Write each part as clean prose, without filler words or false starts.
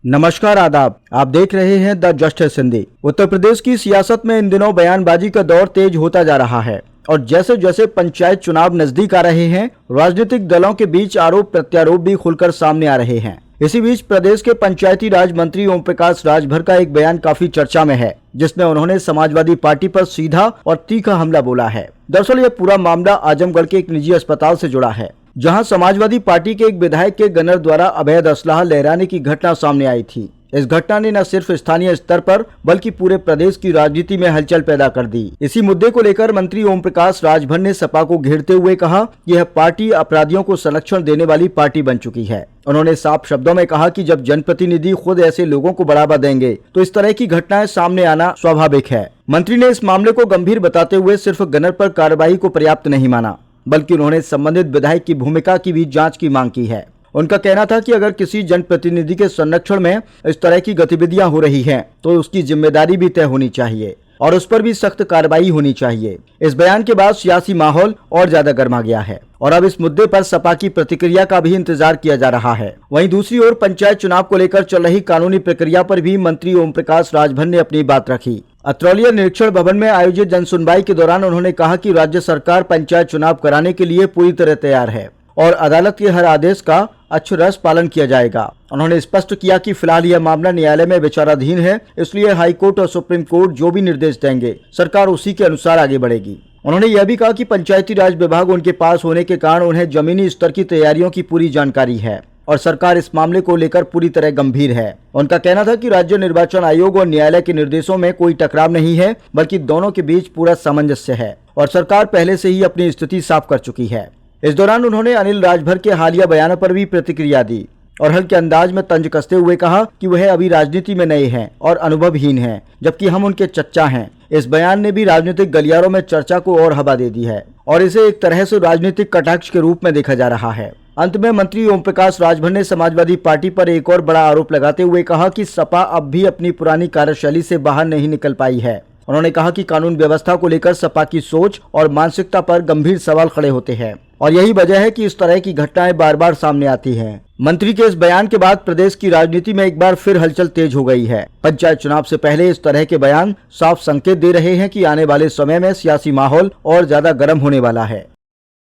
नमस्कार, आदाब। आप देख रहे हैं द जस्टिस हिंदी। उत्तर प्रदेश की सियासत में इन दिनों बयानबाजी का दौर तेज होता जा रहा है और जैसे जैसे पंचायत चुनाव नजदीक आ रहे हैं, राजनीतिक दलों के बीच आरोप प्रत्यारोप भी खुलकर सामने आ रहे हैं। इसी बीच प्रदेश के पंचायती राज मंत्री ओम प्रकाश राजभर का एक बयान काफी चर्चा में है, जिसमें उन्होंने समाजवादी पार्टी पर सीधा और तीखा हमला बोला है। दरअसल यह पूरा मामला आजमगढ़ के एक निजी अस्पताल से जुड़ा है, जहां समाजवादी पार्टी के एक विधायक के गनर द्वारा अवैध असलाह लहराने की घटना सामने आई थी। इस घटना ने न सिर्फ स्थानीय स्तर पर बल्कि पूरे प्रदेश की राजनीति में हलचल पैदा कर दी। इसी मुद्दे को लेकर मंत्री ओम प्रकाश राजभर ने सपा को घेरते हुए कहा कि यह पार्टी अपराधियों को संरक्षण देने वाली पार्टी बन चुकी है। उन्होंने साफ शब्दों में कहा कि जब जनप्रतिनिधि खुद ऐसे लोगों को बढ़ावा देंगे तो इस तरह की घटनाएं सामने आना स्वाभाविक है। मंत्री ने इस मामले को गंभीर बताते हुए सिर्फ गनर पर कार्रवाई को पर्याप्त नहीं माना, बल्कि उन्होंने संबंधित विधायक की भूमिका की भी जांच की मांग की है। उनका कहना था कि अगर किसी जनप्रतिनिधि के संरक्षण में इस तरह की गतिविधियां हो रही हैं, तो उसकी जिम्मेदारी भी तय होनी चाहिए और उस पर भी सख्त कार्रवाई होनी चाहिए। इस बयान के बाद सियासी माहौल और ज्यादा गर्मा गया है और अब इस मुद्दे पर सपा की प्रतिक्रिया का भी इंतजार किया जा रहा है। वहीं दूसरी ओर पंचायत चुनाव को लेकर चल रही कानूनी प्रक्रिया पर भी मंत्री ओम प्रकाश राजभर ने अपनी बात रखी। अत्रौलिया निरीक्षण भवन में आयोजित जनसुनवाई के दौरान उन्होंने कहा कि राज्य सरकार पंचायत चुनाव कराने के लिए पूरी तरह तैयार है और अदालत के हर आदेश का अक्षरशः पालन किया जाएगा। उन्होंने स्पष्ट किया कि फिलहाल यह मामला न्यायालय में विचाराधीन है, इसलिए हाई कोर्ट और सुप्रीम कोर्ट जो भी निर्देश देंगे, सरकार उसी के अनुसार आगे बढ़ेगी। उन्होंने यह भी कहा कि पंचायती राज विभाग उनके पास होने के कारण उन्हें जमीनी स्तर की तैयारियों की पूरी जानकारी है और सरकार इस मामले को लेकर पूरी तरह गंभीर है। उनका कहना था कि राज्य निर्वाचन आयोग और न्यायालय के निर्देशों में कोई टकराव नहीं है, बल्कि दोनों के बीच पूरा सामंजस्य है और सरकार पहले से ही अपनी स्थिति साफ कर चुकी है। इस दौरान उन्होंने अनिल राजभर के हालिया बयानों पर भी प्रतिक्रिया दी और हल्के अंदाज में तंज कसते हुए कहा कि वह अभी राजनीति में नए हैं और अनुभवहीन हैं, जबकि हम उनके चच्चा हैं। इस बयान ने भी राजनीतिक गलियारों में चर्चा को और हवा दे दी है और इसे एक तरह से राजनीतिक कटाक्ष के रूप में देखा जा रहा है। अंत में मंत्री ओम प्रकाश राजभर ने समाजवादी पार्टी पर एक और बड़ा आरोप लगाते हुए कहा कि सपा अब भी अपनी पुरानी कार्यशैली से बाहर नहीं निकल पाई है। उन्होंने कहा कि कानून व्यवस्था को लेकर सपा की सोच और मानसिकता पर गंभीर सवाल खड़े होते हैं और यही वजह है कि इस तरह की घटनाएं बार बार सामने आती हैं। मंत्री के इस बयान के बाद प्रदेश की राजनीति में एक बार फिर हलचल तेज हो गई है। पंचायत चुनाव से पहले इस तरह के बयान साफ संकेत दे रहे हैं कि आने वाले समय में सियासी माहौल और ज्यादा गर्म होने वाला है।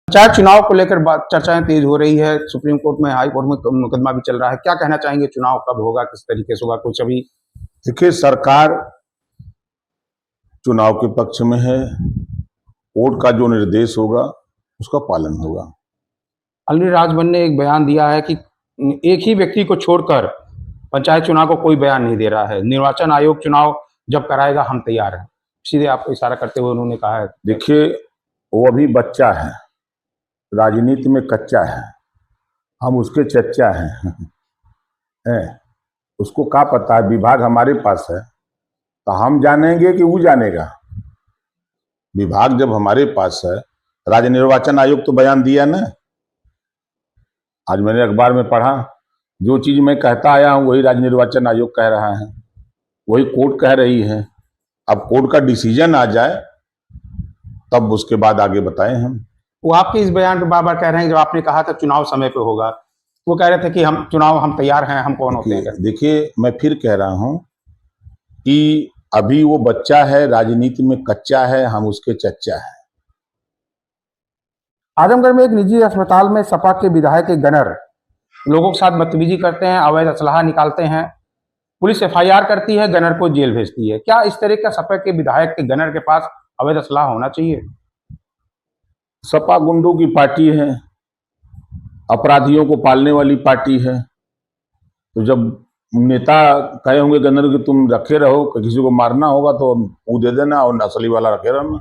पंचायत चुनाव को लेकर चर्चाएं तेज हो रही है। सुप्रीम कोर्ट में, हाई कोर्ट में मुकदमा भी चल रहा है। क्या कहना चाहेंगे, चुनाव कब होगा, किस तरीके से होगा, कुछ अभी? देखिए, सरकार चुनाव के पक्ष में है। कोर्ट का जो निर्देश होगा उसका पालन होगा। अनिल राजभर ने एक बयान दिया है कि एक ही व्यक्ति को छोड़कर पंचायत चुनाव को कोई बयान नहीं दे रहा है। निर्वाचन आयोग चुनाव जब कराएगा हम तैयार हैं, सीधे आपको इशारा करते हुए उन्होंने कहा है। देखिए, वो अभी बच्चा है, राजनीति में कच्चा है, हम उसके चच्चा हैं। उसको क्या पता है? विभाग हमारे पास है तो हम जानेंगे कि वो जानेगा? विभाग जब हमारे पास है, राज्य निर्वाचन आयोग तो बयान दिया ना। आज मैंने अखबार में पढ़ा, जो चीज मैं कहता आया हूं वही राज्य निर्वाचन आयोग कह रहा है, वही कोर्ट कह रही है। अब कोर्ट का डिसीजन आ जाए तब उसके बाद आगे बताएं हम। वो आपके इस बयान पे बार बार कह रहे हैं, जब आपने कहा था चुनाव समय पे होगा, वो कह रहे थे कि हम चुनाव हम तैयार हैं, हम कौन होते हैं? देखिए, मैं फिर कह रहा हूं कि अभी वो बच्चा है, राजनीति में कच्चा है, हम उसके चच्चा हैं। आजमगढ़ में एक निजी अस्पताल में सपा के विधायक के गनर लोगों के साथ बदतमीजी करते हैं, अवैध असलाह निकालते हैं। पुलिस एफआईआर करती है, गनर को जेल भेजती है। क्या इस तरह का सपा के विधायक के गनर के पास अवैध असलाह होना चाहिए? सपा गुंडों की पार्टी है, अपराधियों को पालने वाली पार्टी है। तो जब नेता कहे होंगे गनर कि तुम रखे रहो, किसी को मारना होगा तो वो दे देना और असली वाला रखे रहना।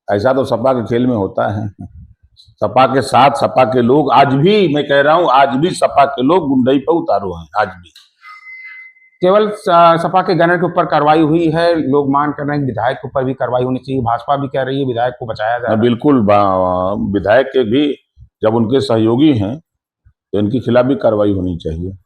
ऐसा तो सपा के खेल में होता है। सपा के साथ सपा के लोग आज भी, मैं कह रहा हूं, आज भी सपा के लोग गुंडई पे उतारू हैं। आज भी केवल सपा के गनर के ऊपर कार्रवाई हुई है, लोग मांग कर रहे हैं विधायक के ऊपर भी कार्रवाई होनी चाहिए। भाजपा भी कह रही है विधायक को बचाया जाए। बिल्कुल, विधायक के भी जब उनके सहयोगी हैं तो इनके खिलाफ भी कार्रवाई होनी चाहिए।